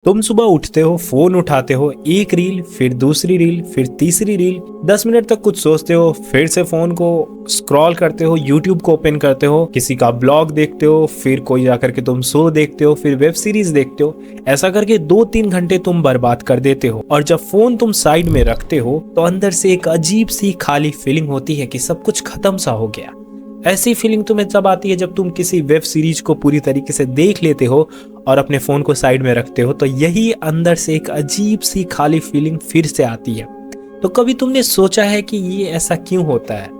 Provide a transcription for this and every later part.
तुम सुबह उठते हो, फोन उठाते हो, एक रील, फिर दूसरी रील, फिर तीसरी रील, 10 मिनट तक कुछ सोचते हो, फिर से फोन को स्क्रॉल करते हो, यूट्यूब को ओपन करते हो, किसी का ब्लॉग देखते हो, फिर कोई जाकर के तुम शो देखते हो, फिर वेब सीरीज देखते हो। ऐसा करके 2-3 घंटे तुम बर्बाद कर देते हो। और जब फोन तुम साइड में रखते हो तो अंदर से एक अजीब सी खाली फीलिंग होती है कि सब कुछ खत्म सा हो गया। ऐसी फीलिंग तुम्हें तब आती है जब तुम किसी वेब सीरीज को पूरी तरीके से देख लेते हो और अपने फोन को साइड में रखते हो, तो यही अंदर से एक अजीब सी खाली फीलिंग फिर से आती है। तो कभी तुमने सोचा है कि ये ऐसा क्यों होता है?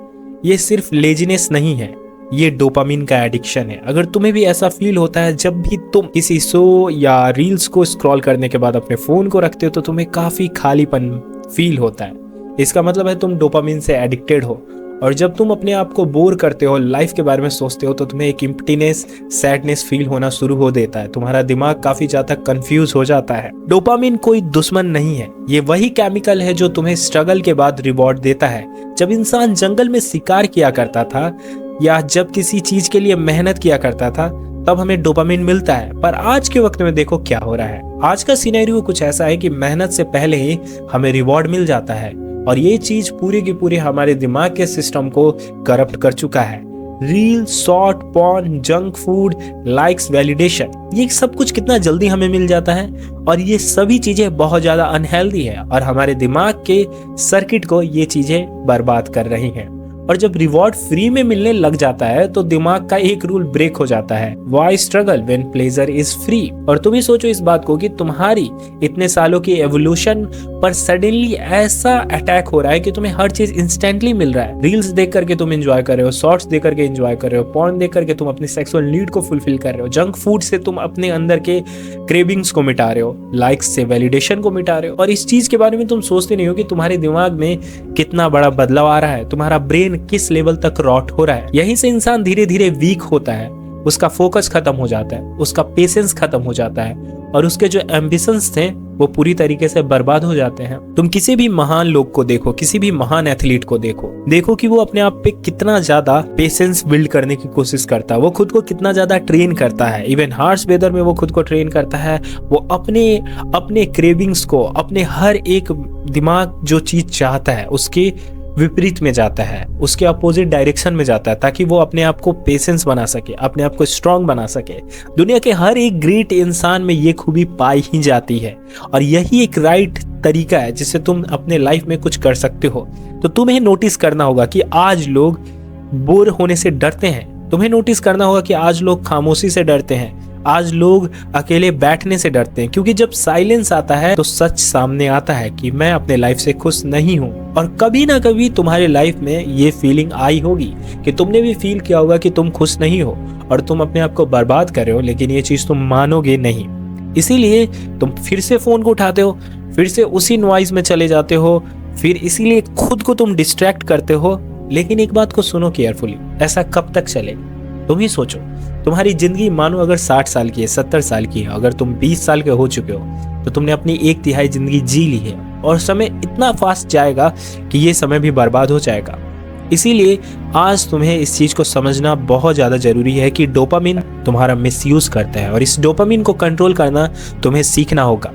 ये सिर्फ लेजीनेस नहीं है, ये डोपामिन का एडिक्शन है। अगर तुम्हें भी ऐसा फील होता है जब भी तुम किसी शो या रील्स को स्क्रॉल करने के बाद अपने फोन को रखते हो तो तुम्हें काफी खालीपन फील होता है, इसका मतलब है तुम डोपामिन से एडिक्टेड हो। और जब तुम अपने आप को बोर करते हो, लाइफ के बारे में सोचते हो, तो तुम्हें एक एम्प्टीनेस, सैडनेस फील होना शुरू हो देता है। तुम्हारा दिमाग काफी ज्यादा कंफ्यूज हो जाता है। डोपामिन कोई दुश्मन नहीं है, ये वही केमिकल है जो तुम्हें स्ट्रगल के बाद रिवॉर्ड देता है। जब इंसान जंगल में शिकार किया करता था या जब किसी चीज के लिए मेहनत किया करता था तब हमें डोपामिन मिलता है। पर आज के वक्त में देखो क्या हो रहा है। आज का सिनेरियो कुछ ऐसा है कि मेहनत से पहले ही हमें रिवॉर्ड मिल जाता है और ये चीज पूरे की पूरे हमारे दिमाग के सिस्टम को करप्ट कर चुका है। Reel, short, porn, junk food, likes, validation, ये सब कुछ कितना जल्दी हमें मिल जाता है और ये सभी चीजें बहुत ज्यादा अनहेल्दी है और हमारे दिमाग के सर्किट को ये चीजें बर्बाद कर रही हैं। और जब रिवॉर्ड फ्री में मिलने लग जाता है तो दिमाग का एक रूल ब्रेक हो जाता है, why struggle when pleasure is free. और तुम ही सोचो इस बात को कि तुम्हारी इतने सालों की एवोल्यूशन पर सडनली ऐसा अटैक हो रहा है कि तुम्हें हर चीज इंस्टेंटली मिल रहा है। रील्स देख करके तुम एंजॉय कर रहे हो, शॉर्ट्स देख करके एंजॉय कर रहे हो, पॉर्न देख करके तुम अपनी सेक्सुअल नीड को फुलफिल कर रहे हो, जंक फूड से तुम अपने अंदर के क्रेविंग्स को मिटा रहे हो, लाइक्स से वैलिडेशन को मिटा रहे हो। और इस चीज के बारे में तुम सोचते नहीं हो कि तुम्हारे दिमाग में कितना बड़ा बदलाव आ रहा है, तुम्हारा ब्रेन किस लेवल तक रॉट हो रहा है। यहीं से इंसान धीरे धीरे वीक होता है, उसका फोकस खत्म हो जाता है, उसका पेशेंस खत्म हो जाता है और उसके जो एम्बिशंस थे वो पूरी तरीके से बर्बाद हो जाते हैं। तुम किसी भी महान लोग को देखो, किसी भी महान एथलीट को देखो कि वो अपने आप पे कितना ज्यादा पेशेंस बिल्ड करने की कोशिश करता है, वो खुद को कितना ज्यादा ट्रेन करता है। इवन हार्श वेदर में वो खुद को ट्रेन करता है, वो अपने क्रेविंग्स को, अपने हर एक दिमाग जो चीज चाहता है उसके विपरीत में जाता है, उसके अपोजिट डायरेक्शन में जाता है ताकि वो अपने आप को पेशेंस बना सके, अपने आप को स्ट्रांग बना सके। दुनिया के हर एक ग्रेट इंसान में ये खूबी पाई ही जाती है और यही एक राइट तरीका है जिससे तुम अपने लाइफ में कुछ कर सकते हो। तो तुम्हें नोटिस करना होगा कि आज लोग बोर होने से डरते हैं, तुम्हें नोटिस करना होगा कि आज लोग खामोशी से डरते हैं, आज लोग अकेले बैठने से डरते हैं, क्योंकि जब साइलेंस आता है तो सच सामने आता है कि मैं अपने लाइफ से खुश नहीं हूँ। और कभी ना कभी तुम्हारे लाइफ में ये फीलिंग आई होगी कि तुमने भी फील किया होगा कि तुम खुश नहीं हो और तुम अपने आप को बर्बाद कर रहे हो, लेकिन ये चीज तुम मानोगे नहीं। इसीलिए तुम फिर से फोन को उठाते हो, फिर से उसी नॉइज में चले जाते हो, फिर इसीलिए खुद को तुम डिस्ट्रैक्ट करते हो। लेकिन एक बात को सुनो केयरफुली, ऐसा कब तक चलेगा? तुम ही सोचो, तुम्हारी जिंदगी मानो अगर 60 साल की है, 70 साल की है, अगर तुम 20 साल के हो चुके हो तो तुमने अपनी 1/3 जिंदगी जी ली है और समय इतना फास्ट जाएगा कि ये समय भी बर्बाद हो जाएगा। इसीलिए आज तुम्हें इस चीज को समझना बहुत ज्यादा जरूरी है कि डोपामिन तुम्हारा मिसयूज करता है और इस डोपामिन को कंट्रोल करना तुम्हें सीखना होगा।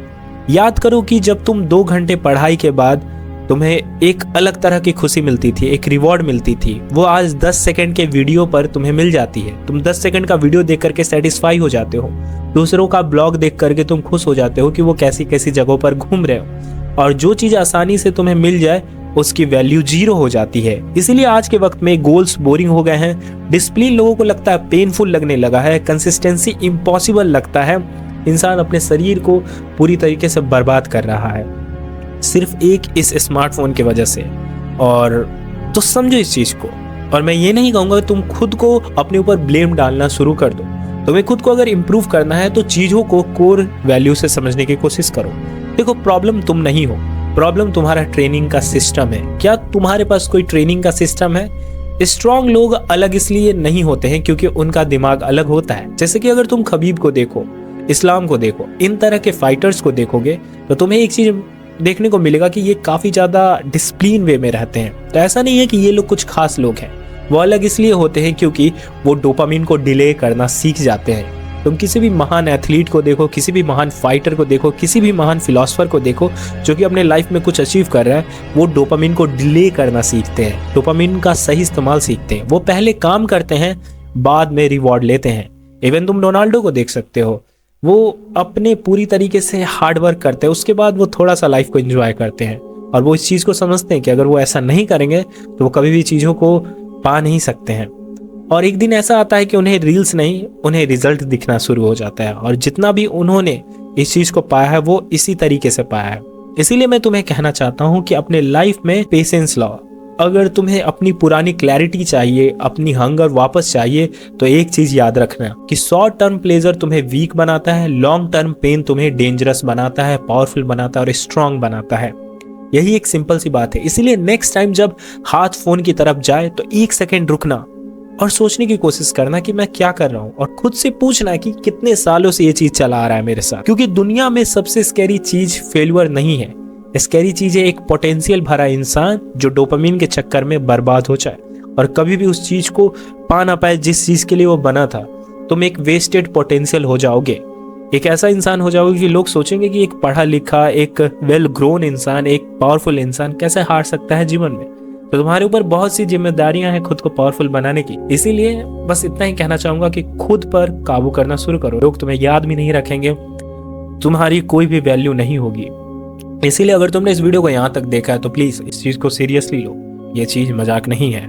याद करो कि जब तुम 2 घंटे पढ़ाई के बाद तुम्हें एक अलग तरह की खुशी मिलती थी, एक रिवॉर्ड मिलती थी, वो आज 10 सेकंड के वीडियो पर तुम्हें मिल जाती है। तुम 10 सेकंड का वीडियो देख करके सेटिस्फाई हो जाते हो, दूसरों का ब्लॉग देख करके तुम खुश हो जाते हो कि वो कैसी कैसी जगहों पर घूम रहे हो। और जो चीज आसानी से तुम्हें मिल जाए उसकी वैल्यू 0 हो जाती है। इसीलिए आज के वक्त में गोल्स बोरिंग हो गए हैं, डिसिप्लिन लोगों को लगता है पेनफुल लगने लगा है, कंसिस्टेंसी इम्पॉसिबल लगता है, इंसान अपने शरीर को पूरी तरीके से बर्बाद कर रहा है सिर्फ एक इस स्मार्टफोन की वजह से। और तो समझो इस चीज को। और मैं ये नहीं कहूंगा तुम खुद को अपने ऊपर ब्लेम डालना शुरू कर दो। तुम्हें खुद को अगर इम्प्रूव करना है तो चीजों को कोर वैल्यू से समझने की कोशिश करो। देखो, प्रॉब्लम तुम नहीं हो, प्रॉब्लम तुम्हारा ट्रेनिंग का सिस्टम है। क्या तुम्हारे पास कोई ट्रेनिंग का सिस्टम है? स्ट्रॉन्ग लोग अलग इसलिए नहीं होते हैं क्योंकि उनका दिमाग अलग होता है। जैसे कि अगर तुम खबीब को देखो, इस्लाम को देखो, इन तरह के फाइटर्स को देखोगे तो तुम्हें एक चीज देखने को मिलेगा कि ये काफी ज्यादा डिसिप्लिन वे में रहते हैं। तो ऐसा नहीं है कि ये लोग कुछ खास लोग हैं, वो अलग इसलिए होते हैं क्योंकि वो डोपामिन को डिले करना सीख जाते हैं। तुम किसी भी महान एथलीट को देखो, किसी भी महान फाइटर को देखो, किसी भी महान फिलोसोफर को देखो जो कि अपने लाइफ में कुछ अचीव कर रहा है, वो डोपामिन को डिले करना सीखते हैं, डोपामिन का सही इस्तेमाल सीखते हैं। वो पहले काम करते हैं, बाद में रिवॉर्ड लेते हैं। इवन तुम रोनाल्डो को देख सकते हो, वो अपने पूरी तरीके से हार्ड वर्क करते हैं, उसके बाद वो थोड़ा सा लाइफ को एंजॉय करते हैं और वो इस चीज़ को समझते हैं कि अगर वो ऐसा नहीं करेंगे तो वो कभी भी चीज़ों को पा नहीं सकते हैं। और एक दिन ऐसा आता है कि उन्हें रील्स नहीं, उन्हें रिजल्ट दिखना शुरू हो जाता है और जितना भी उन्होंने इस चीज़ को पाया है वो इसी तरीके से पाया है। इसीलिए मैं तुम्हें कहना चाहता हूँ कि अपने लाइफ में पेशेंस लाओ। अगर तुम्हें अपनी पुरानी क्लैरिटी चाहिए, अपनी हंगर वापस चाहिए, तो एक चीज याद रखना कि शॉर्ट टर्म प्लेजर तुम्हें वीक बनाता है, लॉन्ग टर्म पेन तुम्हें डेंजरस बनाता है, पावरफुल बनाता है और स्ट्रांग बनाता है। यही एक सिंपल सी बात है। इसलिए नेक्स्ट टाइम जब हाथ फोन की तरफ जाए तो 1 सेकेंड रुकना और सोचने की कोशिश करना कि मैं क्या कर रहा हूँ, और खुद से पूछना कि कितने सालों से ये चीज चला आ रहा है मेरे साथ। क्योंकि दुनिया में सबसे स्कैरी चीज फेल्यूर नहीं है, स्कैरी चीज है एक पोटेंशियल भरा इंसान जो डोपामिन के चक्कर में बर्बाद हो जाए और कभी भी उस चीज को पा ना पाए जिस चीज के लिए वो बना था। तुम एक वेस्टेड पोटेंशियल हो जाओगे, एक ऐसा इंसान हो जाओगे कि लोग सोचेंगे कि एक पढ़ा लिखा, एक वेल ग्रोन इंसान, एक पावरफुल इंसान कैसे हार सकता है जीवन में। तो तुम्हारे ऊपर बहुत सी जिम्मेदारियां हैं खुद को पावरफुल बनाने की। इसीलिए बस इतना ही कहना चाहूंगा कि खुद पर काबू करना शुरू करो। लोग तुम्हें याद भी नहीं रखेंगे, तुम्हारी कोई भी वैल्यू नहीं होगी। इसीलिए अगर तुमने इस वीडियो को यहाँ तक देखा है तो प्लीज इस चीज को सीरियसली लो, ये चीज मजाक नहीं है।